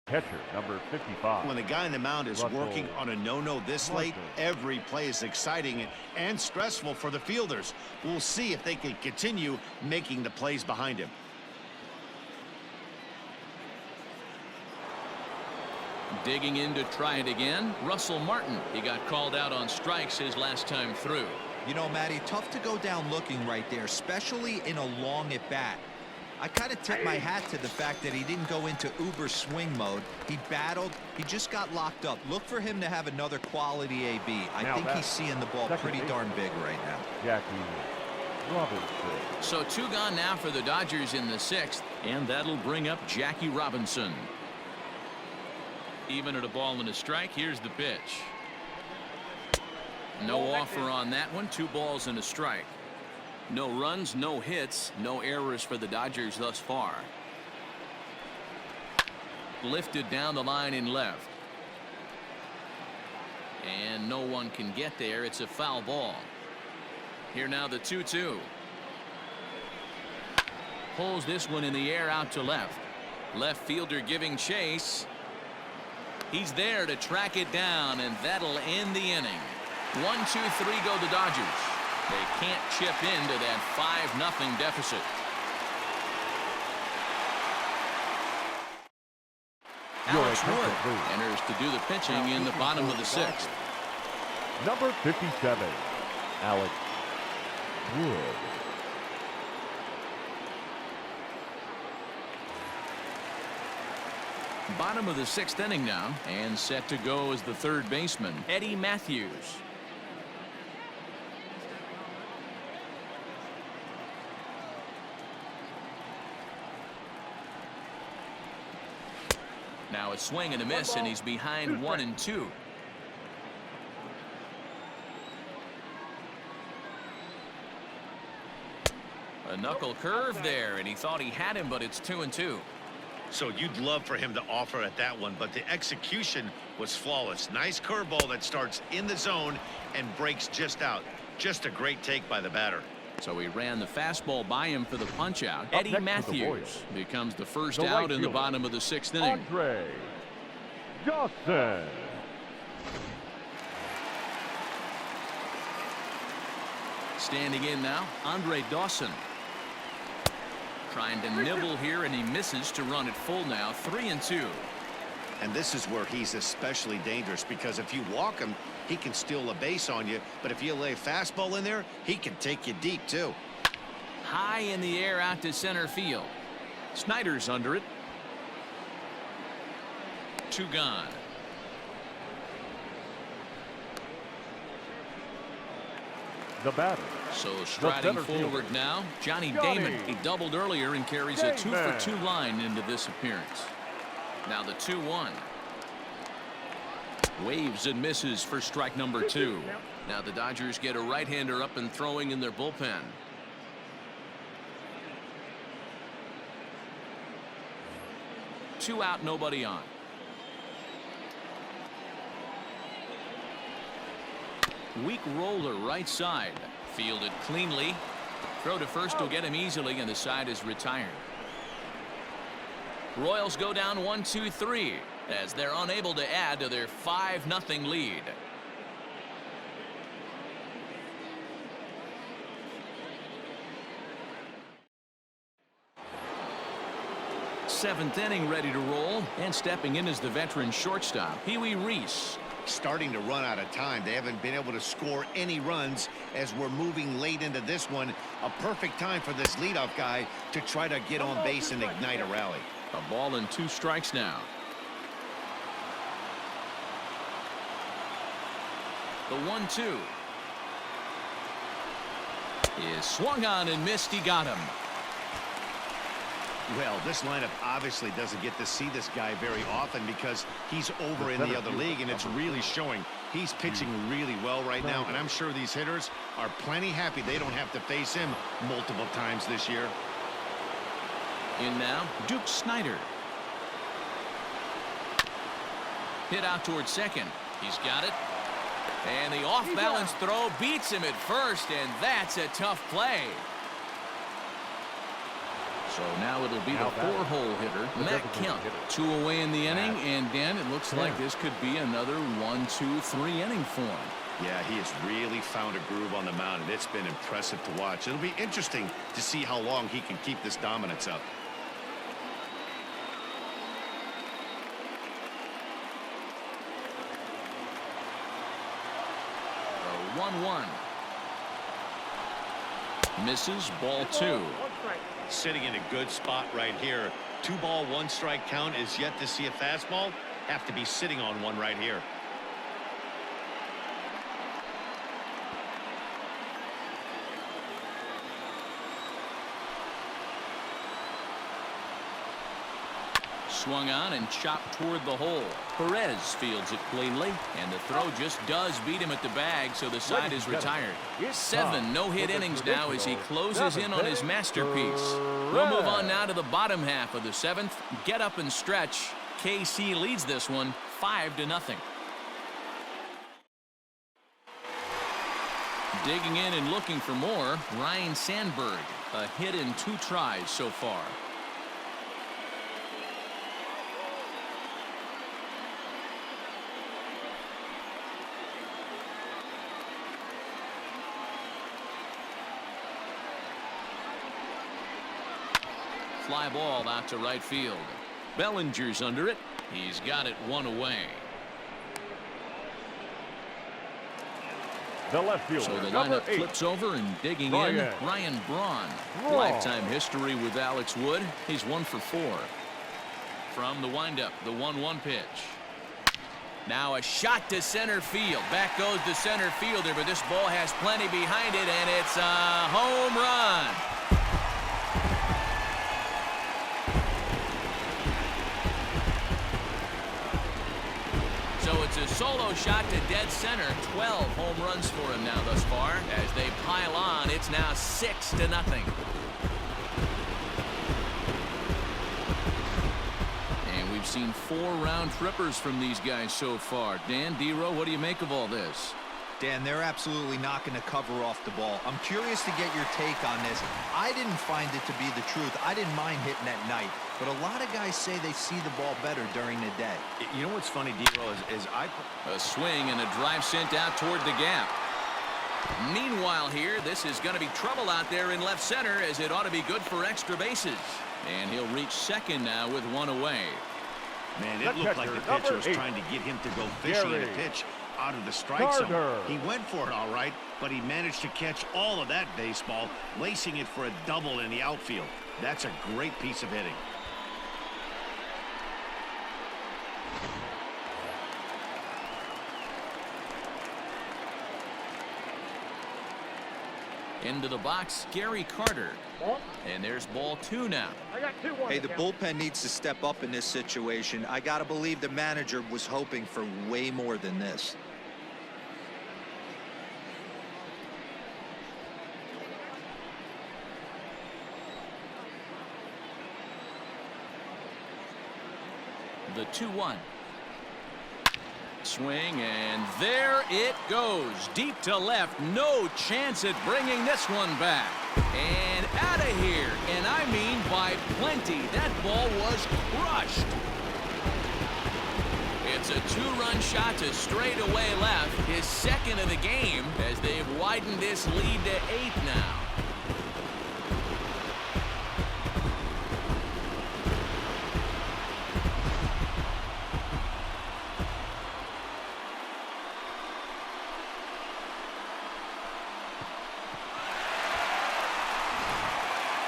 Catcher, number 55. When the guy in the mound is working on a no-no this late, every play is exciting and stressful for the fielders. We'll see if they can continue making the plays behind him. Digging in to try it again, Russell Martin. He got called out on strikes his last time through. You know, Matty, tough to go down looking right there, especially in a long at-bat. I kind of tip my hat to the fact that he didn't go into uber swing mode. He battled. He just got locked up. Look for him to have another quality AB. I think he's seeing the ball pretty darn big right now. Jackie Robinson. So 2 gone now for the Dodgers in the 6th, and that'll bring up Jackie Robinson. Even at a ball and a strike, here's the pitch. No offer on that one. 2 balls and a strike. No runs, no hits, no errors for the Dodgers thus far. Lifted down the line in left. And no one can get there. It's a foul ball. Here now the 2-2. Pulls this one in the air out to left. Left fielder giving chase. He's there to track it down, and that'll end the inning. 1-2-3 go the Dodgers. They can't chip into that 5-0 deficit. Alex Wood enters to do the pitching in the bottom of the 6th. Number 57, Alex Wood. Bottom of the 6th inning now, and set to go as the 3rd baseman, Eddie Matthews. Now a swing and a miss, and he's behind 1-2. A knuckle curve there, and he thought he had him, but it's 2-2. So you'd love for him to offer at that one, but the execution was flawless. Nice curveball that starts in the zone and breaks just out. Just a great take by the batter. So he ran the fastball by him for the punch out. Eddie Matthews becomes the first out in the bottom of the 6th inning. Andre Dawson. Standing in now, Andre Dawson. Trying to nibble here, and he misses to run it full now. 3-2. And this is where he's especially dangerous, because if you walk him, he can steal a base on you. But if you lay a fastball in there, he can take you deep, too. High in the air out to center field. Snyder's under it. 2 gone. The batter. So striding forward now, Johnny Damon. He doubled earlier and carries a 2-for-2 line into this appearance. Now the 2-1. Waves and misses for strike number 2. Now the Dodgers get a right-hander up and throwing in their bullpen. Two out, nobody on. Weak roller right side. Fielded cleanly. Throw to first will get him easily, and the side is retired. Royals go down 1-2-3 as they're unable to add to their 5-0 lead. Seventh inning ready to roll, and stepping in is the veteran shortstop, Pee Wee Reese. Starting to run out of time. They haven't been able to score any runs as we're moving late into this one. A perfect time for this leadoff guy to try to get on base and ignite a rally. A ball and 2 strikes now. The 1-2 is swung on and missed. He got him. Well, this lineup obviously doesn't get to see this guy very often because he's over in the other league, and it's really showing. He's pitching really well right now, and I'm sure these hitters are plenty happy they don't have to face him multiple times this year. In now, Duke Snider. Hit out towards second. He's got it. And the off-balance throw beats him at first, and that's a tough play. So now it'll be Now the batting. 4-hole hitter, The Matt designated Kemp. hitter. 2 away in the inning, Matt and Dan, it looks like Kemp. this could be another 1-2-3 inning for him. Yeah, he has really found a groove on the mound, and it's been impressive to watch. It'll be interesting to see how long he can keep this dominance up. The 1-1. Misses, ball 2. Sitting in a good spot right here. 2-ball, 1-strike count is yet to see a fastball. Have to be sitting on one right here. Swung on and chopped toward the hole. Perez fields it cleanly, and the throw just does beat him at the bag, so the side is retired. 7 no-hit innings now as he closes in on his masterpiece. We'll move on now to the bottom half of the 7th. Get up and stretch. KC leads this one 5-0. Digging in and looking for more, Ryan Sandberg. A hit in 2 tries so far. Fly ball out to right field. Bellinger's under it. He's got it 1 away. The left fielder. So the number lineup 8. flips over and digging Ryan. in, Ryan Braun. Braun. Lifetime history with Alex Wood. He's 1 for 4. From the windup, the 1-1 pitch. Now a shot to center field. Back goes the center fielder, but this ball has plenty behind it, and it's a home run. So it's a solo shot to dead center. 12 home runs for him now thus far. As they pile on, it's now 6-0. And we've seen 4 round trippers from these guys so far. Dan, D-Row, what do you make of all this? Dan, they're absolutely not going to cover off the ball. I'm curious to get your take on this. I didn't find it to be the truth. I didn't mind hitting at night, but a lot of guys say they see the ball better during the day. You know what's funny, D-Roll, is A swing and a drive sent out toward the gap. Meanwhile here, this is going to be trouble out there in left center, as it ought to be good for extra bases. And he'll reach second now with 1 away. Man, The it looked like catcher, the pitcher number was 8. trying to get him to go fishing in a Gary pitch out of the strike zone. Gardner. He went for it all right, but he managed to catch all of that baseball, lacing it for a double in the outfield. That's a great piece of hitting. Into the box, Gary Carter. And there's ball 2 now. Hey, the bullpen needs to step up in this situation. I got to believe the manager was hoping for way more than this. The 2-1. Swing, and there it goes. Deep to left. No chance at bringing this one back. And out of here. And I mean by plenty. That ball was crushed. It's a 2-run shot to straightaway left. His second of the game, as they've widened this lead to 8 now.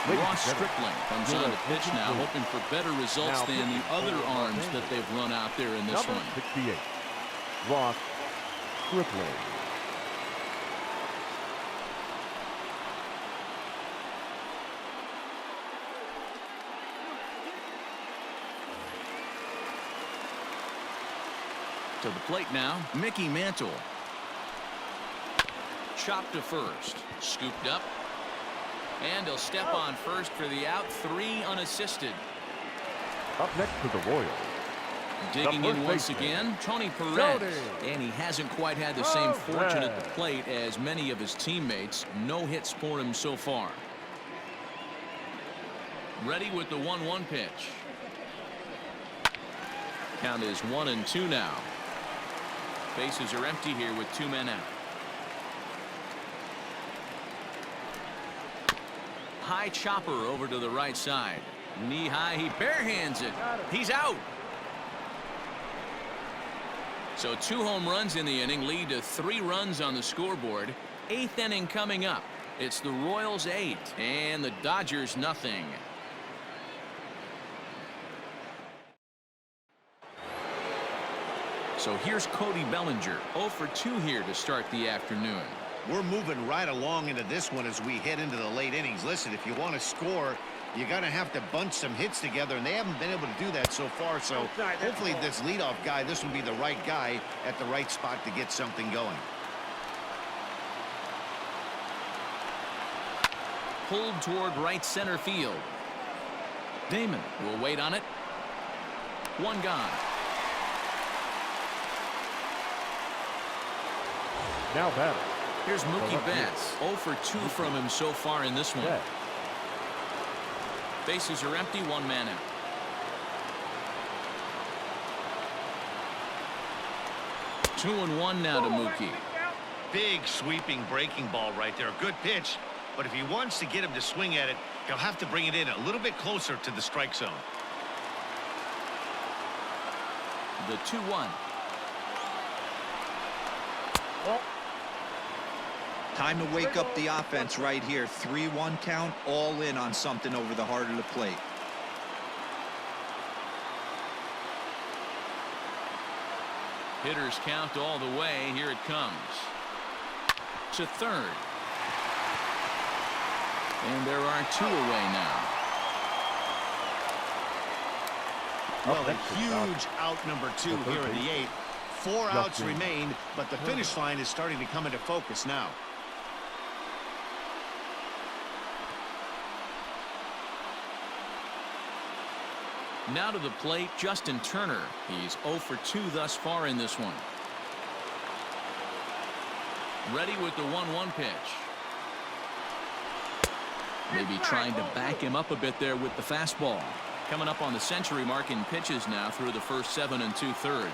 Ross Stripling comes on the pitch now, hoping for better results than the other arms that they've run out there in this Number one. 68. Ross Stripling. To the plate now, Mickey Mantle. Chopped to first. Scooped up. And he'll step on first for the out. 3 unassisted. Up next to the Royals. Digging in once baseman, again, Tony Perez. Tony. And he hasn't quite had the same fortune at the plate as many of his teammates. No hits for him so far. Ready with the 1-1 pitch. Count is 1-2 now. Bases are empty here with 2 men out. High chopper over to the right side. Knee high, he barehands it. He's out. So 2 home runs in the inning lead to 3 runs on the scoreboard. 8th inning coming up. It's the Royals 8 and the Dodgers nothing. So here's Cody Bellinger, 0 for 2 here to start the afternoon. We're moving right along into this one as we head into the late innings. Listen, if you want to score, you're going to have to bunch some hits together, and they haven't been able to do that so far. So hopefully this leadoff guy, this will be the right guy at the right spot to get something going. Pulled toward right center field. Damon will wait on it. 1 gone. Now batting. Here's Mookie Betts. 0 for 2 from him so far in this one. Betts. Bases are empty, 1 man out. Two and 1 now to Mookie. Big sweeping breaking ball right there. Good pitch. But if he wants to get him to swing at it, he'll have to bring it in a little bit closer to the strike zone. The 2-1. Time to wake up the offense right here. 3-1 count, all in on something over the heart of the plate. Hitters count all the way. Here it comes. To third. And there are 2 away now. Well, a huge out number 2 here in the 8th. 4 outs remain, but the finish line is starting to come into focus now. Now to the plate, Justin Turner. He's 0 for 2 thus far in this one. Ready with the 1-1 pitch. Maybe trying to back him up a bit there with the fastball. Coming up on the century mark in pitches now through the first 7 2/3.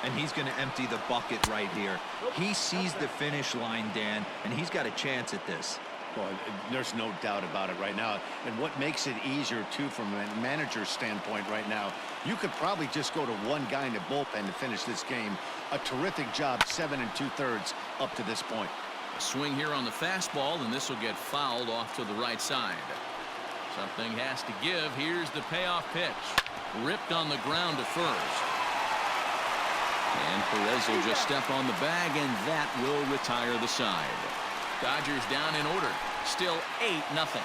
And he's going to empty the bucket right here. He sees the finish line, Dan, and he's got a chance at this. Well, there's no doubt about it right now. And what makes it easier, too, from a manager's standpoint right now, you could probably just go to 1 guy in the bullpen to finish this game. A terrific job, 7 2/3 up to this point. A swing here on the fastball, and this will get fouled off to the right side. Something has to give. Here's the payoff pitch. Ripped on the ground to first. And Perez will just step on the bag, and that will retire the side. Dodgers down in order. Still 8-0.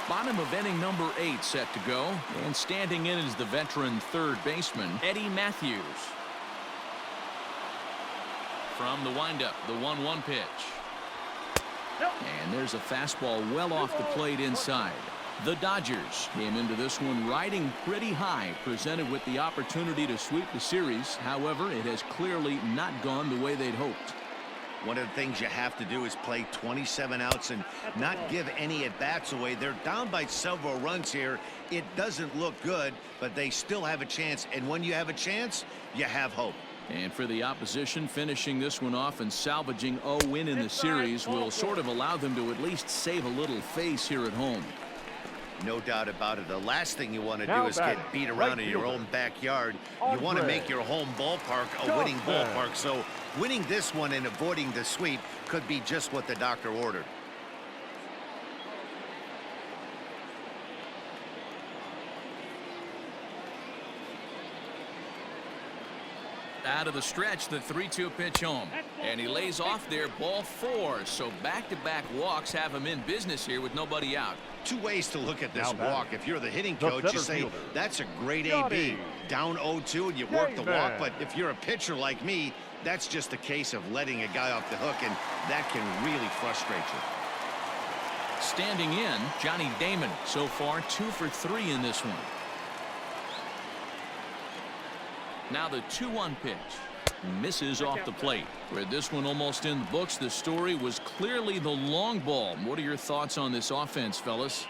Bottom of inning number 8 set to go. And standing in is the veteran third baseman, Eddie Matthews. From the windup, the 1-1 pitch. And there's a fastball well off the plate inside. The Dodgers came into this one riding pretty high, presented with the opportunity to sweep the series. However, it has clearly not gone the way they'd hoped. One of the things you have to do is play 27 outs and not give any at-bats away. They're down by several runs here. It doesn't look good, but they still have a chance. And when you have a chance, you have hope. And for the opposition, finishing this one off and salvaging a win in the series will sort of allow them to at least save a little face here at home. No doubt about it. The last thing you want to do is get beat around in your own backyard. You want to make your home ballpark a winning ballpark. So winning this one and avoiding the sweep could be just what the doctor ordered. Out of the stretch, the 3-2 pitch home. And he lays off there, ball 4. So back-to-back walks have him in business here with nobody out. 2 ways to look at this walk. If you're the hitting coach, you say, that's a great AB. Down 0-2 and you work the walk. But if you're a pitcher like me, that's just a case of letting a guy off the hook, and that can really frustrate you. Standing in, Johnny Damon. So far, 2 for 3 in this one. Now the 2-1 pitch. Misses off the plate. With this one almost in the books, the story was clearly the long ball. What are your thoughts on this offense, fellas?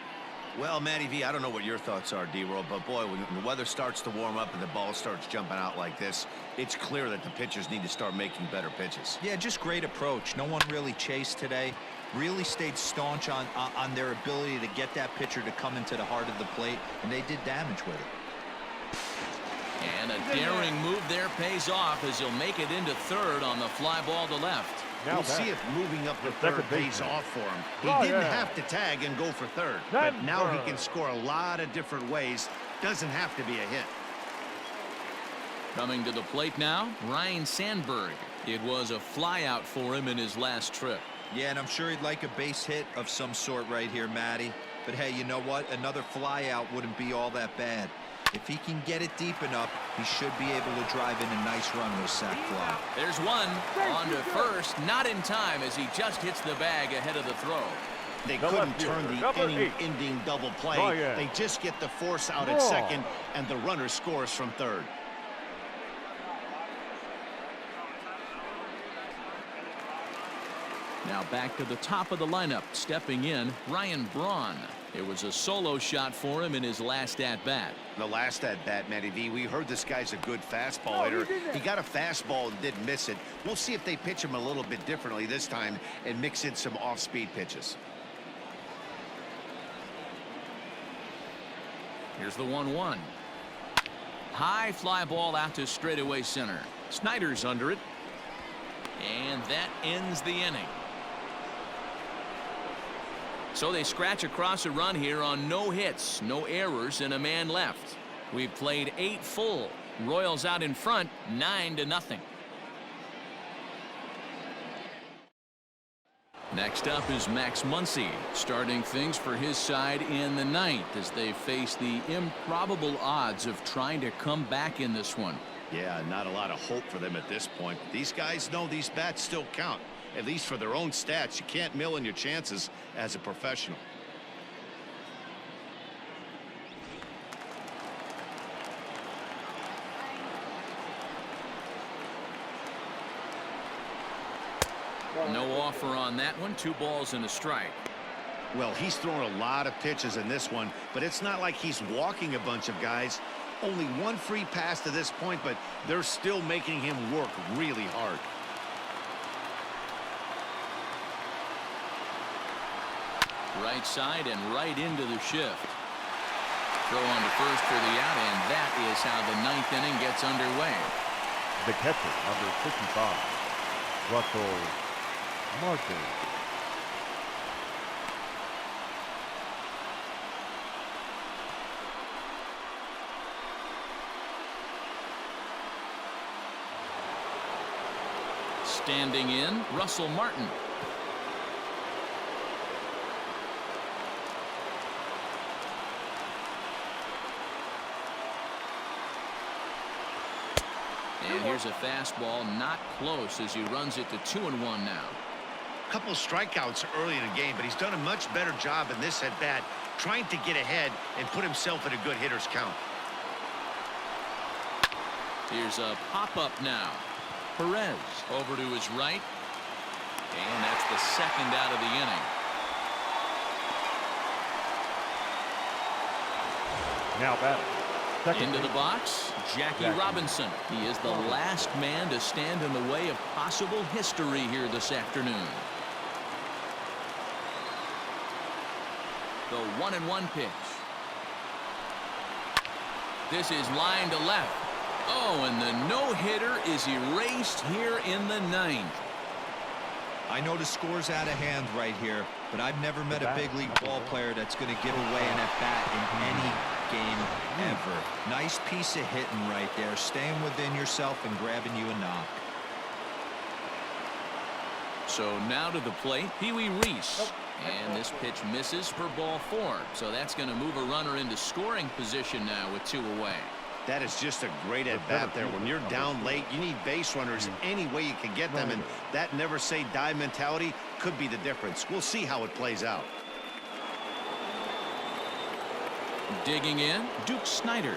Well, Matty V, I don't know what your thoughts are, D-Roll, but boy, when the weather starts to warm up and the ball starts jumping out like this, it's clear that the pitchers need to start making better pitches. Yeah, just great approach. No one really chased today. Really stayed staunch on their ability to get that pitcher to come into the heart of the plate, and they did damage with it. And a daring move there pays off as he'll make it into third on the fly ball to left. Now We'll back. see if moving up to The third second pays baseman. off for him. He Oh, didn't yeah. have to tag and go for third, Then but now he third. can score a lot of different ways. Doesn't have to be a hit. Coming to the plate now, Ryan Sandberg. It was a fly out for him in his last trip. Yeah, and I'm sure he'd like a base hit of some sort right here, Matty. But hey, you know what? Another fly out wouldn't be all that bad. If he can get it deep enough, he should be able to drive in a nice run with a sac fly. There's one on to first, not in time as he just hits the bag ahead of the throw. They The couldn't left turn fielder, the number 8. inning-ending double play. Oh, yeah. They just get the force out at Ball. second, and the runner scores from third. Now back to the top of the lineup, stepping in, Ryan Braun. It was a solo shot for him in his last at-bat. The last at-bat, Matty V, we heard this guy's a good fastball hitter. He got a fastball and didn't miss it. We'll see if they pitch him a little bit differently this time and mix in some off-speed pitches. Here's the 1-1. High fly ball out to straightaway center. Snyder's under it. And that ends the inning. So they scratch across a run here on no hits, no errors, and a man left. We've played 8 full. Royals out in front, 9-0. Next up is Max Muncy, starting things for his side in the 9th as they face the improbable odds of trying to come back in this one. Yeah, not a lot of hope for them at this point. These guys know these bats still count, at least for their own stats. You can't mill in your chances as a professional. No offer on that one. 2 balls and a strike. Well, he's thrown a lot of pitches in this one, but it's not like he's walking a bunch of guys. Only 1 free pass to this point, but they're still making him work really hard. Right side and right into the shift. Throw on to first for the out, and that is how the 9th inning gets underway. The catcher, number 55, Russell Martin. Standing in, Russell Martin. And here's a fastball not close as he runs it to 2-1 now. A couple of strikeouts early in the game, but he's done a much better job in this at-bat trying to get ahead and put himself in a good hitter's count. Here's a pop-up now. Perez over to his right. And that's the second out of the inning. Now batting. Second Into the base. box, Jackie Robinson. He is the last man to stand in the way of possible history here this afternoon. The 1-1 pitch. This is line to left. Oh, and the no-hitter is erased here in the 9th. I know the score's out of hand right here, but I've never met a big league ball player that's going to give away an at-bat in any game ever. Nice piece of hitting right there, staying within yourself and grabbing you a knock. So now to the plate, Pee Wee Reese. And this pitch misses for ball 4. So that's going to move a runner into scoring position now with 2 away. That is just a great at-bat there. When you're down late, you need base runners any way you can get them, and that never-say-die mentality could be the difference. We'll see how it plays out. Digging in, Duke Snyder.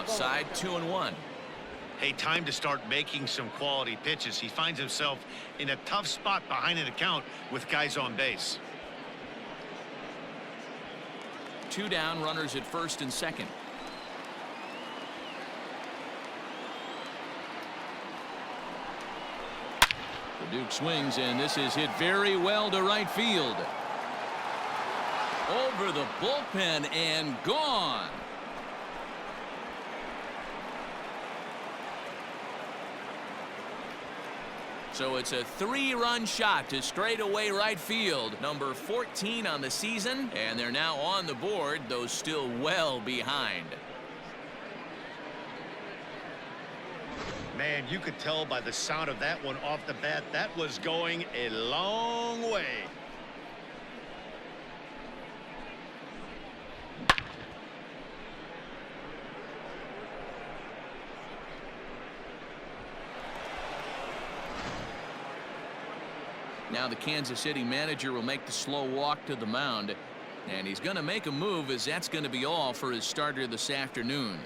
outside, 2-1. Hey, time to start making some quality pitches. He finds himself in a tough spot behind an account with guys on base. 2 down, runners at first and second. The Duke swings, and this is hit very well to right field. Over the bullpen and gone. So it's a 3-run shot to straightaway right field. Number 14 on the season, and they're now on the board, though still well behind. Man, you could tell by the sound of that one off the bat, that was going a long way. Now the Kansas City manager will make the slow walk to the mound, and he's going to make a move, as that's going to be all for his starter this afternoon.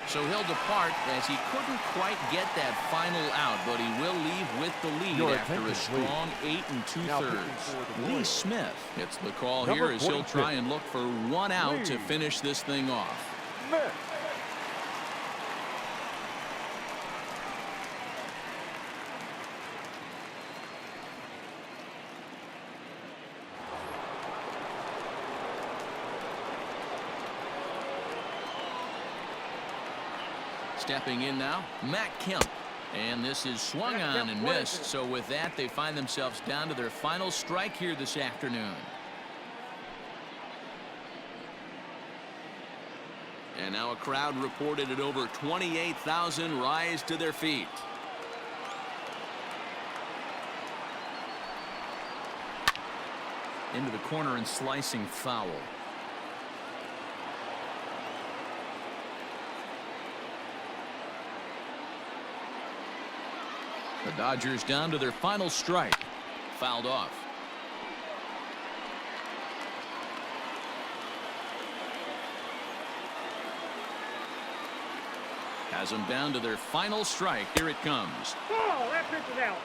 So he'll depart, as he couldn't quite get that final out, but he will leave with the lead after a strong 8 2/3. Lee Smith gets the call here, as he'll try and look for 1 out to finish this thing off. Stepping in now, Matt Kemp. And this is swung on and missed. So with that, they find themselves down to their final strike here this afternoon. And now a crowd reported at over 28,000 rise to their feet. Into the corner and slicing foul. The Dodgers down to their final strike. Fouled off. Has them down to their final strike. Here it comes. Oh, that pitch is out.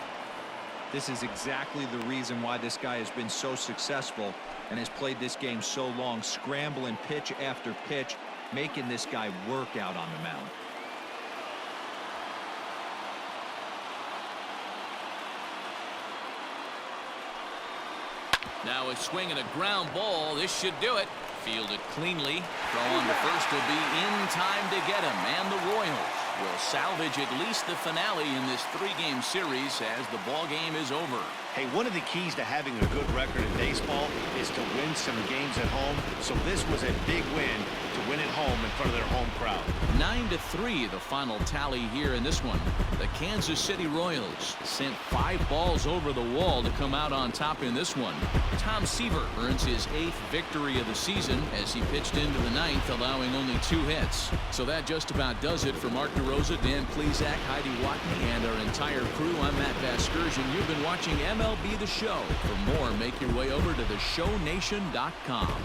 This is exactly the reason why this guy has been so successful and has played this game so long, scrambling pitch after pitch, making this guy work out on the mound. Now a swing and a ground ball. This should do it. Fielded cleanly. Throw on to first will be in time to get him. And the Royals will salvage at least the finale in this 3-game series as the ball game is over. Hey, one of the keys to having a good record in baseball is to win some games at home. So this was a big win to win at home in front of their home crowd. 9-3 the final tally here in this one. The Kansas City Royals sent 5 balls over the wall to come out on top in this one. Tom Seaver earns his 8th victory of the season as he pitched into the 9th, allowing only 2 hits. So that just about does it for Mark DeRosa, Dan Plesac, Heidi Watney, and our entire crew. I'm Matt Vasgersian. You've been watching MLB The Show. For more, make your way over to theshownation.com.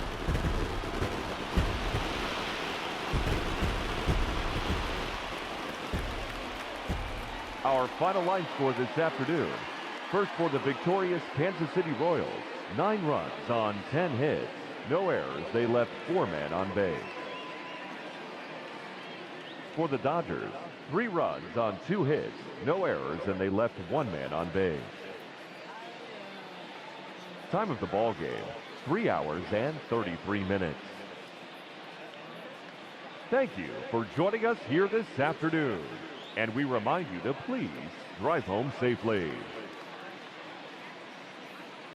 Our final line score this afternoon. First for the victorious Kansas City Royals, 9 runs on 10 hits. No errors. They left 4 men on base. For the Dodgers, 3 runs on 2 hits. No errors, and they left 1 man on base. Time of the ball game, 3 hours and 33 minutes. Thank you for joining us here this afternoon. And we remind you to please drive home safely.